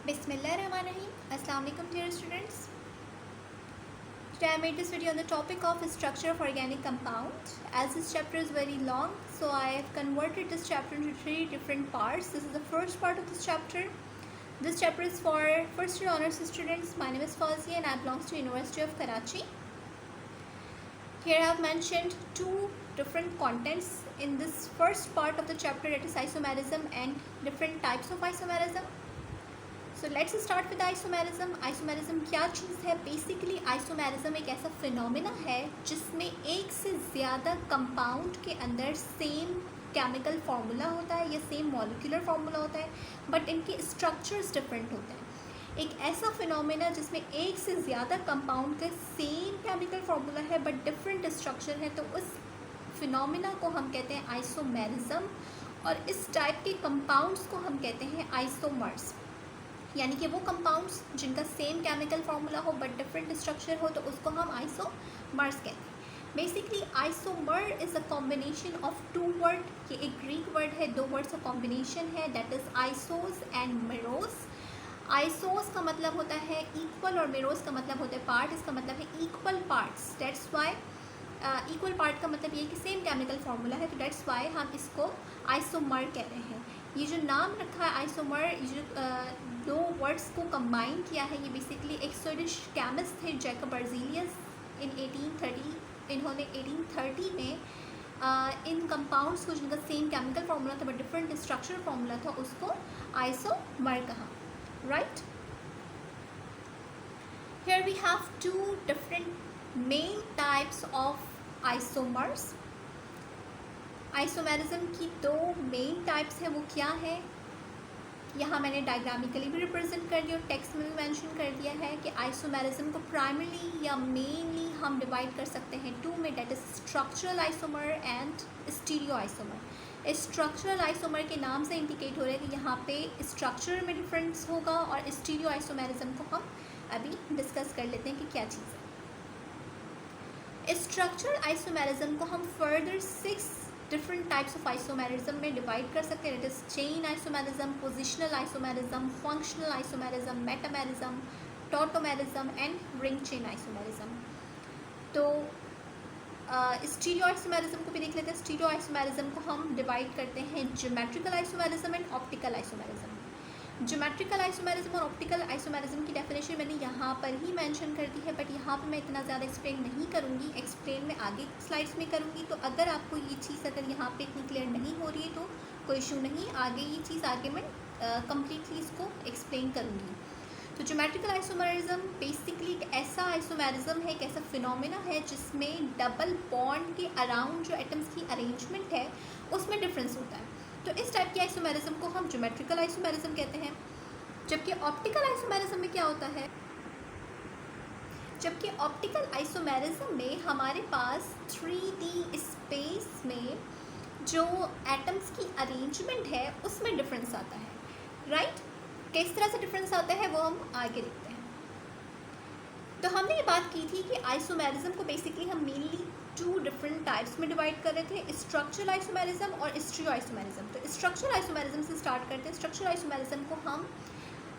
Bismillahirrahmanirrahim. Assalamu alaikum dear students. Today I made this video on the topic of structure of organic compound. As this chapter is very long, so I have converted this chapter into 3 different parts. This is the first part of this chapter. This chapter is for first year honors students. My name is Fawzia and I belong to University of Karachi. Here I have mentioned 2 different contents in this first part of the chapter, that is isomerism and different types of isomerism. So let's start with isomerism. Isomerism क्या चीज़ है? Basically isomerism एक ऐसा phenomena है जिसमें एक से ज़्यादा compound के अंदर सेम केमिकल फार्मूला होता है या सेम मॉलिक्यूलर फार्मूला होता है, बट इनके स्ट्रक्चर्स डिफरेंट होते हैं. एक ऐसा फिनोमिना जिसमें एक से ज़्यादा कंपाउंड का सेम केमिकल फार्मूला है बट डिफरेंट स्ट्रक्चर है, तो उस फिनोमिना को हम कहते हैं आइसोमेरिज्म. और इस टाइप के कंपाउंड्स को हम कहते हैं आइसोमर्स. यानी कि वो कंपाउंड्स जिनका सेम केमिकल फार्मूला हो बट डिफरेंट स्ट्रक्चर हो, तो उसको हम आइसोमर्स कहते हैं. Basically isomer is a combination of 2 word. ये एक ग्रीक वर्ड है, 2 वर्ड्स का कॉम्बिनेशन है, दैट इज़ आइसोस एंड मेरोस. आइसोस का मतलब होता है इक्वल और मेरोस का मतलब होता है पार्ट. इसका मतलब है equal parts. That's why equal part का मतलब ये कि सेम केमिकल फार्मूला है, तो दैट्स वाई हम इसको आइसोमर कह रहे हैं. ये जो नाम रखा है आइसोमर, ये जो 2 वर्ड्स को कंबाइन किया है, ये बेसिकली एक स्वीडिश केमिस्ट थे जैकब बर्जीलियस इन 1830. इन्होंने 1830 में इन कंपाउंड्स को जिनका सेम केमिकल फार्मूला था बट डिफरेंट स्ट्रक्चर फार्मूला था, उसको आइसोमर कहा. Right. Here we have 2 different main types of isomers. Isomerism की 2 मेन टाइप्स हैं, वो क्या है? यहाँ मैंने डायग्रामिकली भी रिप्रेजेंट कर दिया और टेक्स्ट में भी मेंशन कर दिया है कि आइसोमेरिज्म को प्राइमरली या मेनली हम डिवाइड कर सकते हैं 2 में, that is structural isomer and stereo isomer. Structural isomer के नाम से इंडिकेट हो रहा है कि यहाँ पे स्ट्रक्चर में डिफरेंस होगा, और स्टीरियो आइसोमेरिज्म को हम अभी डिस्कस कर लेते हैं कि क्या चीज़ है. स्ट्रक्चरल आइसोमेरिज्म को हम further 6 different types of isomerism में डिवाइड कर सकते हैं. It is chain isomerism, positional isomerism, functional isomerism, metamerism, tautomerism and ring chain isomerism. तो स्टीरियो आइसोमेरिज्म को भी देख लेते हैं. स्टीरियो आइसोमेरिज्म को हम डिवाइड करते हैं geometrical isomerism and optical isomerism. Geometrical isomerism और ऑप्टिकल आइसोमेरिज्म की डेफिनेशन मैंने यहाँ पर ही मेंशन कर दी है, बट यहाँ पर मैं इतना ज़्यादा एक्सप्लेन नहीं करूँगी. एक्सप्लेन मैं आगे स्लाइड्स में करूँगी. तो अगर आपको ये चीज़ अगर यहाँ पे इतनी क्लियर नहीं हो रही है तो कोई इशू नहीं, आगे ये चीज़ आगे मैं कम्प्लीटली इसको एक्सप्लेन करूँगी. तो ज्योमेट्रिकल आइसोमेरिज्म बेसिकली एक ऐसा आइसोमेरिज्म है, एक ऐसा फिनोमिना है जिसमें डबल बॉन्ड के अराउंड जो एटम्स की अरेंजमेंट है उसमें डिफरेंस होता है. तो इस टाइप की आइसोमेरिज्म को हम ज्योमेट्रिकल आइसोमेरिज्म कहते हैं. जबकि ऑप्टिकल आइसोमेरिज्म में क्या होता है? जबकि ऑप्टिकल आइसोमेरिज्म में हमारे पास 3D स्पेस में जो एटम्स की अरेंजमेंट है उसमें डिफरेंस आता है. राइट. किस तरह से डिफरेंस आता है वो हम आगे देखते हैं. तो हमने ये बात की थी कि आइसोमेरिज्म को बेसिकली हम मेनली 2 डिफरेंट टाइप्स में डिवाइड कर रहे थे, स्ट्रक्चरल आइसोमेरिज्म और स्टीरियो आइसोमेरिज्म. तो स्ट्रक्चरल आइसोमेरिज्म से स्टार्ट करते हैं. स्ट्रक्चरल आइसोमेरिज्म को हम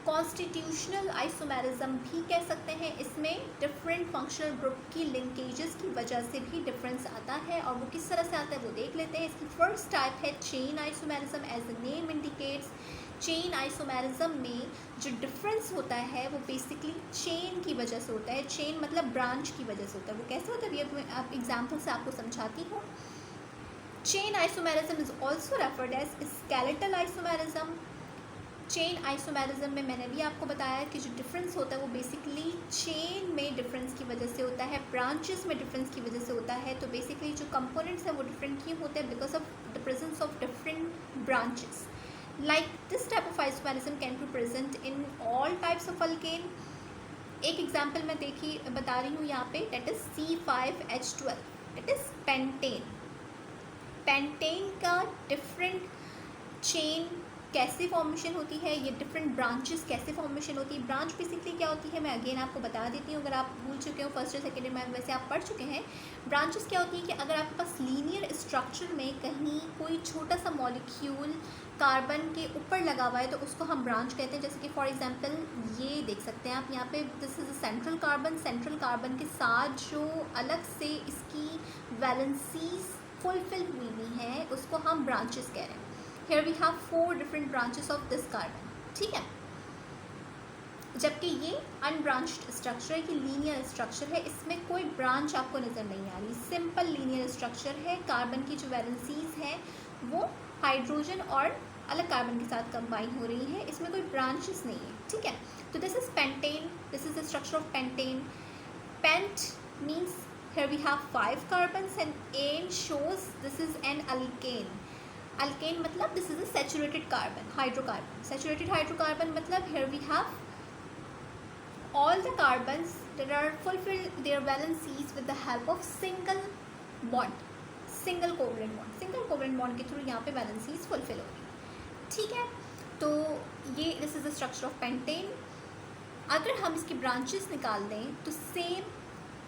कॉन्स्टिट्यूशनल आइसोमेरिज्म भी कह सकते हैं. इसमें डिफरेंट फंक्शनल ग्रुप की लिंकेजेस की वजह से भी डिफरेंस आता है, और वो किस तरह से आता है वो देख लेते हैं. इसकी फर्स्ट टाइप है chain isomerism. As the name indicates, chain isomerism में जो डिफरेंस होता है वो बेसिकली चेन की वजह से होता है. चेन मतलब ब्रांच की वजह से होता है. वो कैसे होता है ये मैं आप एग्जाम्पल से आपको समझाती हूँ. Chain isomerism is also referred as skeletal isomerism. Chain isomerism में मैंने भी आपको बताया कि जो डिफरेंस होता है वो बेसिकली चेन में डिफरेंस की वजह से होता है, ब्रांचेस में डिफरेंस की वजह से होता है. तो बेसिकली जो कंपोनेंट्स हैं वो डिफरेंट क्यों होते हैं? Because of the presence of different branches. Like this type of isomerism can be present in all types of alkane. एक एग्जाम्पल मैं बता रही हूँ यहाँ पे, that is C5H12, that is pentane. Pentane का डिफरेंट चेन कैसे फॉर्मेशन होती है, ये डिफरेंट ब्रांचेस कैसे फॉर्मेशन होती है। ब्रांच बेसिकली क्या होती है मैं अगेन आपको बता देती हूँ, अगर आप भूल चुके हो फर्स्ट या सेकेंड ईयर में वैसे आप पढ़ चुके हैं। ब्रांचेस क्या होती है कि अगर आपके पास लीनियर स्ट्रक्चर में कहीं कोई छोटा सा मॉलिक्यूल कार्बन के ऊपर लगा हुआ है तो उसको हम ब्रांच कहते हैं। जैसे कि फॉर एग्जांपल ये देख सकते हैं आप यहाँ पे, this is central carbon. Central carbon के साथ जो अलग से इसकी वैलेंसीज फुलफिल हुई हुई हैं उसको हम ब्रांचेस कह रहे हैं। Here we have 4 different branches of this carbon, ठीक है। जबकि ये अनब्रांच्ड स्ट्रक्चर है कि लीनियर स्ट्रक्चर है, इसमें कोई ब्रांच आपको नज़र नहीं आ रही, सिंपल लीनियर स्ट्रक्चर है। कार्बन की जो वैलेंसीज हैं वो हाइड्रोजन और अलग कार्बन के साथ कंबाइन हो रही है, इसमें कोई ब्रांचेस नहीं है, ठीक है। तो this is pentane, this is the structure of pentane. Pent means here we have 5 carbons and ane shows this is an alkane. alkane मतलब this is a saturated carbon, hydrocarbon. saturated hydrocarbon मतलब here we have all the carbons that are fulfilled their valencies with the help of single bond, single covalent bond. single covalent bond के through यहाँ पे valencies fulfill हो रही है, ठीक है। तो ये this is the structure of pentane. अगर हम इसकी branches निकाल दें तो सेम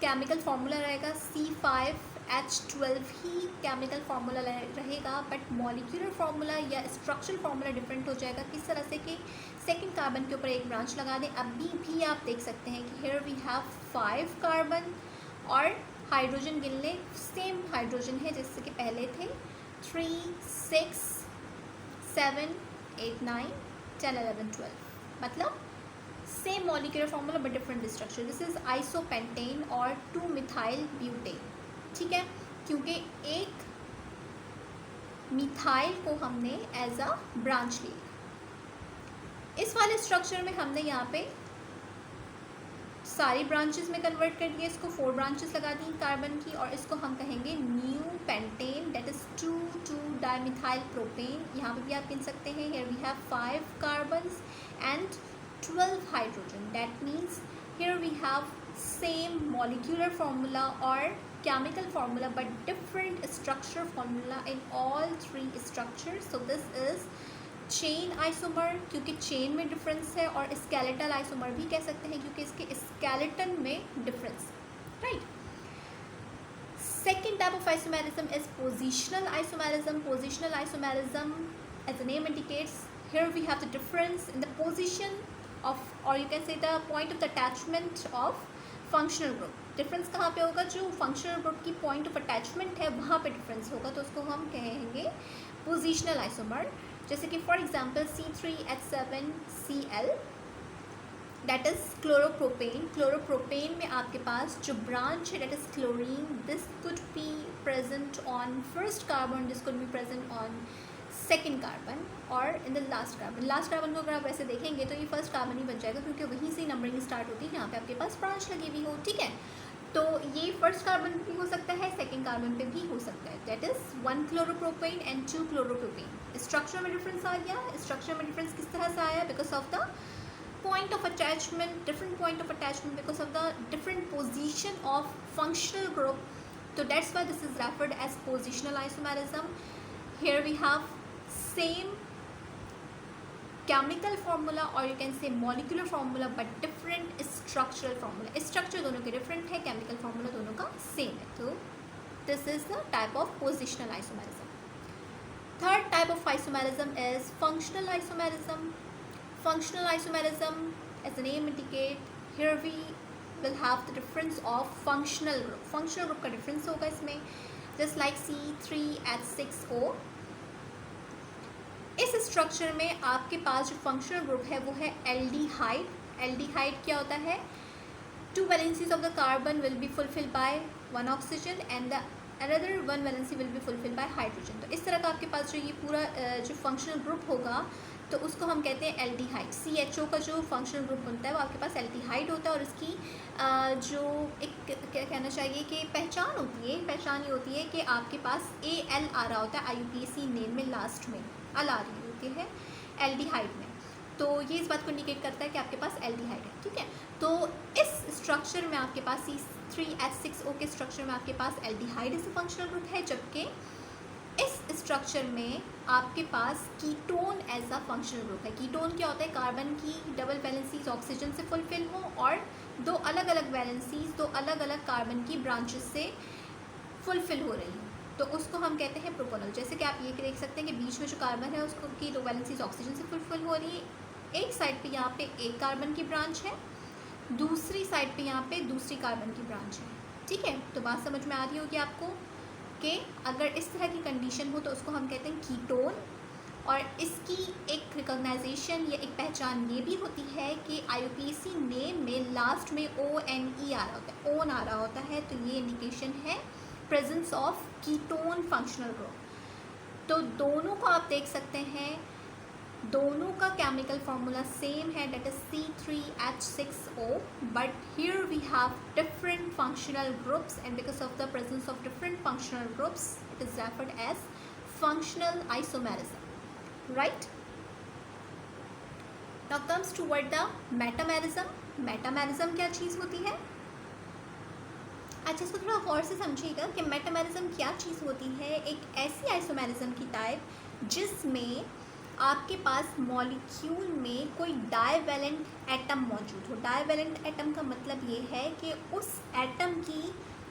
केमिकल फार्मूला रहेगा, C5H12 ही केमिकल फार्मूला रहेगा, बट मॉलिक्यूलर फार्मूला या स्ट्रक्चरल फार्मूला डिफरेंट हो जाएगा। किस तरह से कि सेकंड कार्बन के ऊपर एक ब्रांच लगा दें, अभी भी आप देख सकते हैं कि हियर वी हैव 5 कार्बन और हाइड्रोजन गिन लें, सेम हाइड्रोजन है जैसे कि पहले थे, 3, 6, 7, 8, 9, 10, 11, 12, मतलब same molecular formula but different structure. This is isopentane और 2-मिथाइल ब्यूटेन, ठीक है, क्योंकि एक मिथाइल को हमने एज अ ब्रांच लिया। इस वाले स्ट्रक्चर में हमने यहाँ पे सारी ब्रांचेस में कन्वर्ट कर दिया, इसको 4 ब्रांचेस लगा दी कार्बन की, और इसको हम कहेंगे neopentane, that is two two dimethyl propane. यहाँ पे भी आप गिन सकते हैं, here we have 5 carbons and 12 hydrogen. That means here we have same molecular formula or chemical formula but different structure formula in all 3 structures. So this is chain isomer, क्योंकि chain में difference है, और skeletal isomer भी कह सकते हैं क्योंकि इसके skeleton में difference, right? Second type of isomerism is positional isomerism. Positional isomerism, as the name indicates, here we have the difference in the position of, or you can say the point of the attachment of functional group. Difference कहाँ पे होगा, जो functional group की point of attachment है वहाँ पे difference होगा, तो उसको हम कहेंगे पोजिशनल आइसोमर। जैसे कि for example C3H7Cl, that is chloropropane. Chloropropane में आपके पास जो ब्रांच है that is chlorine, this could be present on first carbon, this could be present on second carbon और in the last carbon. Last carbon को अगर आप वैसे देखेंगे तो ये फर्स्ट कार्बन ही बन जाएगा क्योंकि वहीं से नंबरिंग स्टार्ट होती है, यहाँ पे आपके पास ब्रांच लगी हुई हो, ठीक है। तो ये फर्स्ट कार्बन पे भी हो सकता है, सेकेंड कार्बन पे भी हो सकता है, that is 1 chloropropane and 2 chloropropane. Structure में डिफरेंस आ गया। स्ट्रक्चर में डिफरेंस किस तरह से आया, because of the point of attachment, different point of attachment because of the different position of functional group. So that's why this is referred as positional isomerism. Here we have same chemical formula or you can say molecular formula but different structural formula. Structure दोनों के different है, chemical formula दोनों का same है. तो this is the type of positional isomerism. Third type of isomerism is functional isomerism. Functional isomerism, as the name indicate, here we will have the difference of functional group. Functional group का difference होगा इसमें, just like C3H6O. इस structure में आपके पास जो functional group है वो है एल्डिहाइड. एल्डिहाइड क्या होता है, 2 valencies of the carbon will be fulfilled by 1 oxygen and the another 1 valency will be fulfilled by hydrogen. तो इस तरह का आपके पास जो ये पूरा जो फंक्शनल ग्रुप होगा तो उसको हम कहते हैं एल्डिहाइड. CHO का जो फंक्शनल ग्रुप बनता है वो आपके पास एल्डिहाइड होता है और इसकी जो एक क्या कहना चाहिए कि पहचान होती है, पहचान ये होती है कि आपके पास AL आ रहा होता है IUPAC नेम में, लास्ट में अल आ रही होती है एल्डिहाइड में, तो ये इस बात को इंडिकेट करता है कि आपके पास एल्डिहाइड है, ठीक है. तो इस स्ट्रक्चर में आपके पास C3H6O के स्ट्रक्चर में आपके पास एल्डिहाइड इस फंक्शनल ग्रुप है, जबकि इस स्ट्रक्चर में आपके पास ketone as a functional group है। कीटोन क्या होता है? कार्बन की डबल वैलेंसीज ऑक्सीजन से फुलफिल हो और दो अलग अलग वैलेंसीज दो अलग अलग कार्बन की ब्रांचेस से फुलफिल हो रही हो, तो उसको हम कहते हैं प्रोपोनल। जैसे कि आप ये देख सकते हैं कि बीच में जो कार्बन है उसको की दो वैलेंसीज ऑक्सीजन से फुलफिल हो रही है। एक साइड पे यहाँ पे एक कार्बन की ब्रांच है, दूसरी साइड पे यहाँ पे दूसरी कार्बन की ब्रांच है। ठीक है, तो बात समझ में आ रही होगी आपको कि अगर इस तरह की कंडीशन हो तो उसको हम कहते हैं कीटोन। और इसकी एक रिकॉग्नाइजेशन या एक पहचान ये भी होती है कि IUPAC नेम में लास्ट में ONE आ रहा होता है, ओन आ रहा होता है, तो ये इंडिकेशन है presence of ketone functional group. तो दोनों को आप देख सकते हैं, दोनों का केमिकल फार्मूला सेम है, that is C3H6O, but here we have different functional groups and because of the presence of different functional groups it is referred as functional isomerism, right? Now comes toward the metamerism. Metamerism क्या चीज़ होती है? अच्छा, इसको थोड़ा गौर से समझिएगा कि मेटामेरिज्म क्या चीज़ होती है। एक ऐसी आइसोमेरिज्म की टाइप जिसमें आपके पास मॉलिक्यूल में कोई डाइवेलेंट एटम मौजूद हो। डाइवेलेंट एटम का मतलब ये है कि उस एटम की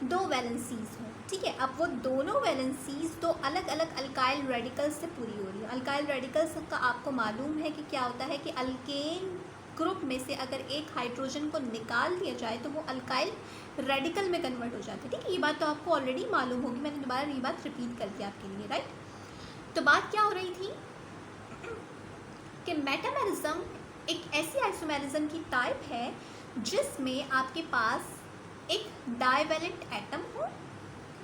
दो वैलेंसीज हों। ठीक है, अब वो दोनों वैलेंसीज दो अलग अलग अल्काइल रेडिकल्स से पूरी हो रही है। अल्काइल रेडिकल्स का आपको मालूम है कि क्या होता है कि अल्केन ग्रुप में से अगर एक हाइड्रोजन को निकाल दिया जाए तो वो अल्काइल रेडिकल में कन्वर्ट हो जाते हैं। ठीक है, ये बात तो आपको ऑलरेडी मालूम होगी, मैंने दोबारा ये बात रिपीट कर दिया आपके लिए, राइट? तो बात क्या हो रही थी कि मेटामेरिज्म एक ऐसी आइसोमेरिज्म की टाइप है जिसमें आपके पास एक डाइवेलेंट एटम हो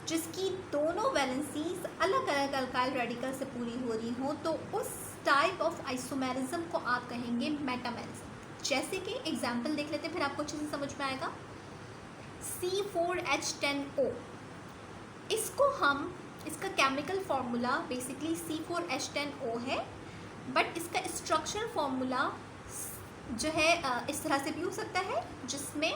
जिसकी दोनों वैलेंसीज अलग अलग अल्काइल रेडिकल से पूरी हो रही हो, तो उस टाइप ऑफ आइसोमेरिज्म को आप कहेंगे मेटामेरिज्म। जैसे कि एग्जाम्पल देख लेते हैं, फिर आपको अच्छे से समझ में आएगा। C4H10O, इसको हम, इसका केमिकल फार्मूला बेसिकली C4H10O है, बट इसका स्ट्रक्चरल फार्मूला जो है इस तरह से भी हो सकता है जिसमें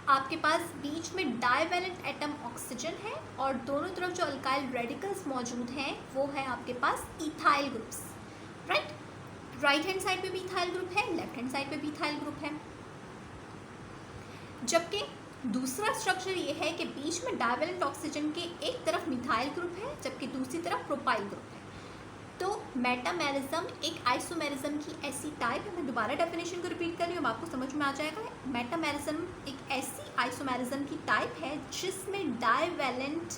आपके पास बीच में डाइवेलेंट एटम ऑक्सीजन है और दोनों तरफ जो अल्काइल रेडिकल्स मौजूद हैं वो है आपके पास ethyl groups, right? Right hand side पे भी इथाइल ग्रुप है, लेफ्ट हैंड साइड पे भी इथाइल ग्रुप है। जबकि दूसरा स्ट्रक्चर ये है कि बीच में डाइवेलेंट ऑक्सीजन के एक तरफ मिथाइल ग्रुप है जबकि दूसरी तरफ प्रोपाइल ग्रुप है। तो मेटामेरिज्म एक आइसोमेरिज्म की ऐसी टाइप है। मैं दोबारा डेफिनेशन को रिपीट कर रही हूँ, आपको समझ में आ जाएगा। मेटामेरिज्म एक ऐसी आइसोमेरिज्म की टाइप है जिसमें डाइवेलेंट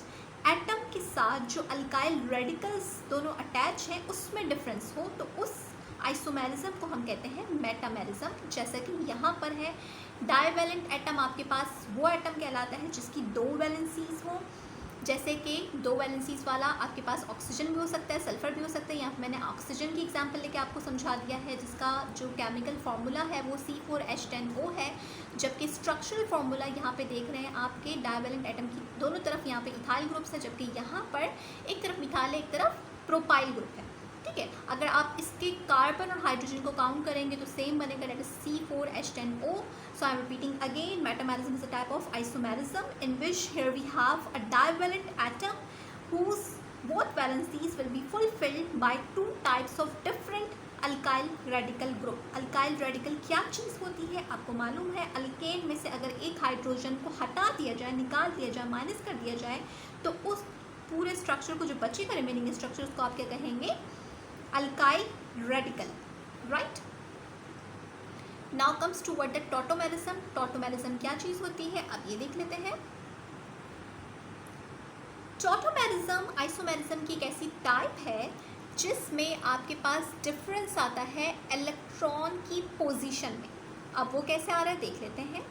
एटम के साथ जो अल्काइल रेडिकल्स दोनों अटैच हैं उसमें डिफरेंस हो, तो उस आइसोमेरिज्म को हम कहते हैं मेटामेरिज्म। जैसा कि यहाँ पर है, डाइवेलेंट एटम आपके पास वो एटम कहलाता है जिसकी दो वैलेंसीज हों। जैसे कि दो वैलेंसीज वाला आपके पास ऑक्सीजन भी हो सकता है, सल्फर भी हो सकता है। यहाँ पर मैंने ऑक्सीजन की एग्जांपल लेके आपको समझा दिया है जिसका जो केमिकल फार्मूला है वो C4H10O है, जबकि स्ट्रक्चरल फार्मूला यहाँ पे देख रहे हैं आपके डाइवेलेंट एटम की दोनों तरफ यहाँ पे इथाइल ग्रुप्स है, जबकि यहाँ पर एक तरफ मिथाइल है एक तरफ प्रोपाइल ग्रुप है। ठीक है, अगर आप इसके कार्बन और हाइड्रोजन को काउंट करेंगे तो सेम बनेगा, that is C4H10O. So I am repeating again, metamerism is a type of isomerism in which here we have a divalent atom whose both valencies will be fulfilled by two types of different alkyl radical group. Alkyl radical क्या चीज़ होती है आपको मालूम है? Alkane में से अगर एक हाइड्रोजन को हटा दिया जाए, निकाल दिया जाए, माइनस कर दिया जाए, तो उस पूरे स्ट्रक्चर को जो बचेगा रिमेनिंग स्ट्रक्चर उसको आप क्या कहेंगे? Alkyl radical, right? Now comes toward the tautomerism. Tautomerism क्या चीज़ होती है अब ये देख लेते हैं। टॉटोमेरिज्म आइसोमेरिज्म की एक ऐसी टाइप है जिसमें आपके पास डिफरेंस आता है इलेक्ट्रॉन की पोजीशन में। अब वो कैसे आ रहा है देख लेते हैं।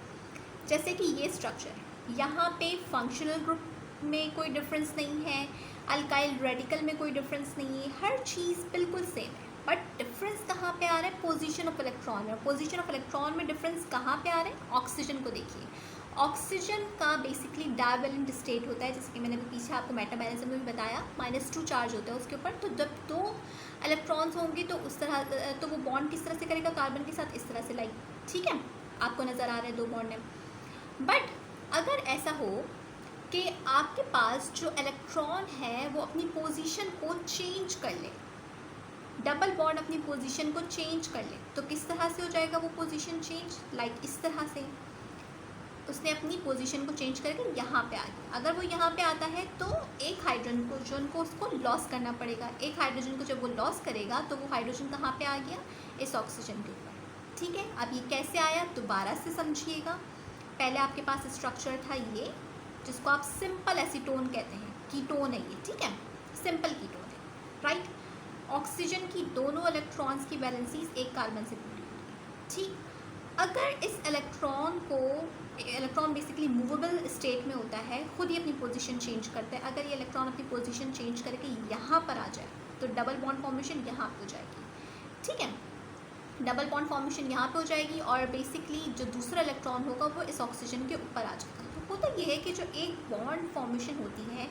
जैसे कि ये स्ट्रक्चर, यहाँ पे फंक्शनल ग्रुप में कोई डिफरेंस नहीं है, अल्काइल रेडिकल में कोई डिफरेंस नहीं है, हर चीज़ बिल्कुल सेम है, बट डिफरेंस कहाँ पे आ रहा है? पोजीशन ऑफ इलेक्ट्रॉन में। पोजीशन ऑफ इलेक्ट्रॉन में डिफरेंस कहाँ पे आ रहा है? ऑक्सीजन को देखिए, ऑक्सीजन का बेसिकली डाइवेलेंट स्टेट होता है, जैसे कि मैंने अभी पीछे आपको मेटामेरिज्म में भी बताया, -2 चार्ज होता है उसके ऊपर। तो जब दो इलेक्ट्रॉन्स होंगे तो उस तरह, तो वो बॉन्ड किस तरह से करेगा कार्बन के साथ? इस तरह से, लाइक, ठीक है, आपको नज़र आ रहा है दो बॉन्ड है। बट अगर ऐसा हो कि आपके पास जो इलेक्ट्रॉन है वो अपनी पोजीशन को चेंज कर ले, डबल बॉन्ड अपनी पोजीशन को चेंज कर ले। तो किस तरह से हो जाएगा वो पोजीशन चेंज? लाइक इस तरह से उसने अपनी पोजीशन को चेंज करके यहाँ पे आ गया। अगर वो यहाँ पे आता है तो एक हाइड्रोजन को उसको लॉस करना पड़ेगा। एक हाइड्रोजन को जब वो लॉस करेगा तो वो हाइड्रोजन कहाँ पे आ गया? इस ऑक्सीजन के ऊपर। ठीक है, अब ये कैसे आया दोबारा से समझिएगा। पहले आपके पास स्ट्रक्चर था ये, जिसको आप सिंपल एसीटोन कहते हैं, कीटोन है ये। ठीक है, सिंपल कीटोन है, राइट। ऑक्सीजन की दोनों इलेक्ट्रॉन्स की वैलेंसीज एक कार्बन से पूरी होती है। ठीक, अगर इस इलेक्ट्रॉन बेसिकली मूवेबल स्टेट में होता है, खुद ही अपनी पोजीशन चेंज करता है। अगर ये इलेक्ट्रॉन अपनी पोजीशन चेंज करके यहाँ पर आ जाए तो डबल बॉन्ड फॉर्मेशन यहाँ पे हो जाएगी। ठीक है, डबल बॉन्ड फॉर्मेशन यहाँ पे हो जाएगी और बेसिकली जो दूसरा इलेक्ट्रॉन होगा वो इस ऑक्सीजन के ऊपर आ जाएगा। तो होता ये है कि जो एक बॉन्ड फॉर्मेशन होती है,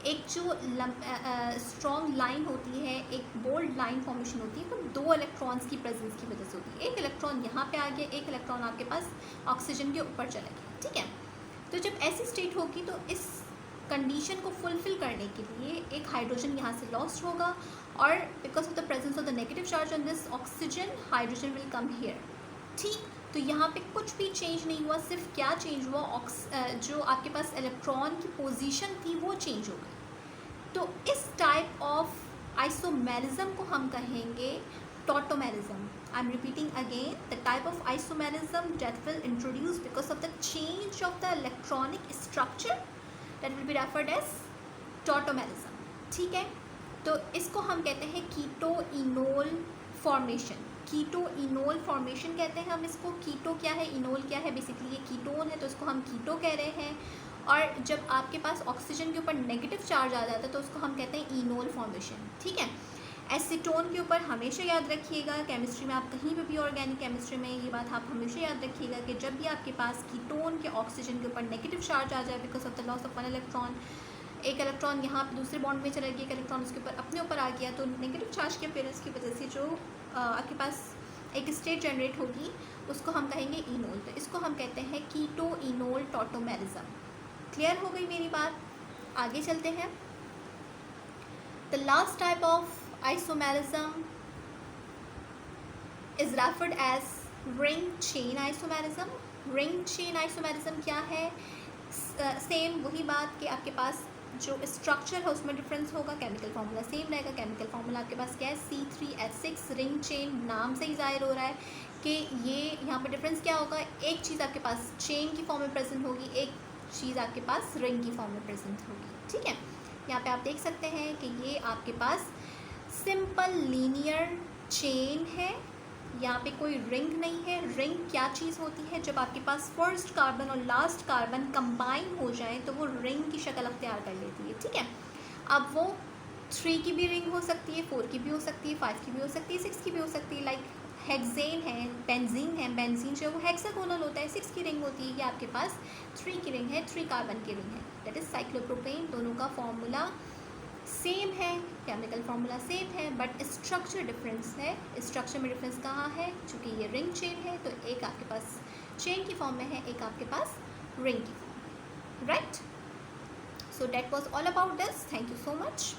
एक जो स्ट्रॉन्ग लाइन होती है, एक बोल्ड लाइन फॉर्मेशन होती है, वो दो इलेक्ट्रॉन्स की प्रेजेंस की वजह से होती है। एक इलेक्ट्रॉन यहाँ पे आ गया, एक इलेक्ट्रॉन आपके पास ऑक्सीजन के ऊपर चला गया। ठीक है, तो जब ऐसी स्टेट होगी तो इस कंडीशन को फुलफिल करने के लिए एक हाइड्रोजन यहाँ से लॉस्ट होगा और because of the presence of the negative charge on this oxygen, hydrogen will come here. ठीक, तो यहाँ पे कुछ भी चेंज नहीं हुआ, सिर्फ क्या चेंज हुआ? जो आपके पास इलेक्ट्रॉन की पोजीशन थी वो चेंज हो गई। तो इस टाइप ऑफ आइसोमेरिज्म को हम कहेंगे tautomerism. I am repeating again, the type of isomerism that will introduce because of the change of the electronic structure that will be referred as tautomerism. ठीक है, तो इसको हम कहते हैं keto enol formation. Keto enol formation कहते हैं हम इसको। कीटो क्या है, इनोल क्या है? बेसिकली ये कीटोन है तो इसको हम कीटो कह रहे हैं। और जब आपके पास ऑक्सीजन के ऊपर नेगेटिव चार्ज आ जाता है तो उसको हम कहते हैं इनोल फॉर्मेशन। ठीक है, एसीटोन के ऊपर हमेशा याद रखिएगा, केमिस्ट्री में आप कहीं पे भी, ऑर्गेनिक केमिस्ट्री में ये बात आप हमेशा याद रखिएगा कि जब भी आपके पास कीटोन के ऑक्सीजन के ऊपर नेगेटिव चार्ज आ जाए because of the loss of one electron, एक इलेक्ट्रॉन यहाँ पे दूसरे बॉन्ड में चला गया, एक इलेक्ट्रॉन उसके ऊपर अपने ऊपर आ गया, तो नेगेटिव चार्ज के अपीयरेंस की वजह से जो आपके पास एक स्टेट जनरेट होगी उसको हम कहेंगे इनोल। तो इसको हम कहते हैं कीटो इनोल टॉटोमेरिज्म। क्लियर हो गई मेरी बात? आगे चलते हैं। The last type of isomerism is referred as ring chain isomerism. Ring chain isomerism क्या है? सेम वही बात कि आपके पास जो स्ट्रक्चर है उसमें डिफरेंस होगा, केमिकल फार्मूला सेम रहेगा। केमिकल फार्मूला आपके पास क्या है? C3H6। रिंग चेन नाम से ही जाहिर हो रहा है कि ये यहाँ पर डिफरेंस क्या होगा? एक चीज़ आपके पास चेन की फॉर्म में प्रेजेंट होगी, एक चीज़ आपके पास रिंग की फॉर्म में प्रेजेंट होगी। ठीक है, यहाँ पे आप देख सकते हैं कि ये आपके पास सिंपल लीनियर चेन है, यहाँ पे कोई रिंग नहीं है। रिंग क्या चीज़ होती है? जब आपके पास फर्स्ट कार्बन और लास्ट कार्बन कंबाइन हो जाए तो वो रिंग की शक्ल अख्तियार कर लेती है। ठीक है, अब वो 3 की भी रिंग हो सकती है, 4 की भी हो सकती है, 5 की भी हो सकती है, 6 की भी हो सकती है। लाइक हेक्सेन है, बेंजीन है, बेंजीन जो है वो हेक्सागोनल होता है, 6 की रिंग होती है। ये आपके पास 3 की रिंग है, 3 कार्बन की रिंग है, दैट इज साइक्लोप्रोपेन। दोनों का फॉर्मूला सेम है, केमिकल फार्मूला सेम है, बट स्ट्रक्चर डिफरेंस है। स्ट्रक्चर में डिफरेंस कहाँ है? चूँकि ये रिंग चेन है तो एक आपके पास चेन की फॉर्म में है, एक आपके पास रिंग की फॉर्म में, right. So that was all about this. Thank you so much.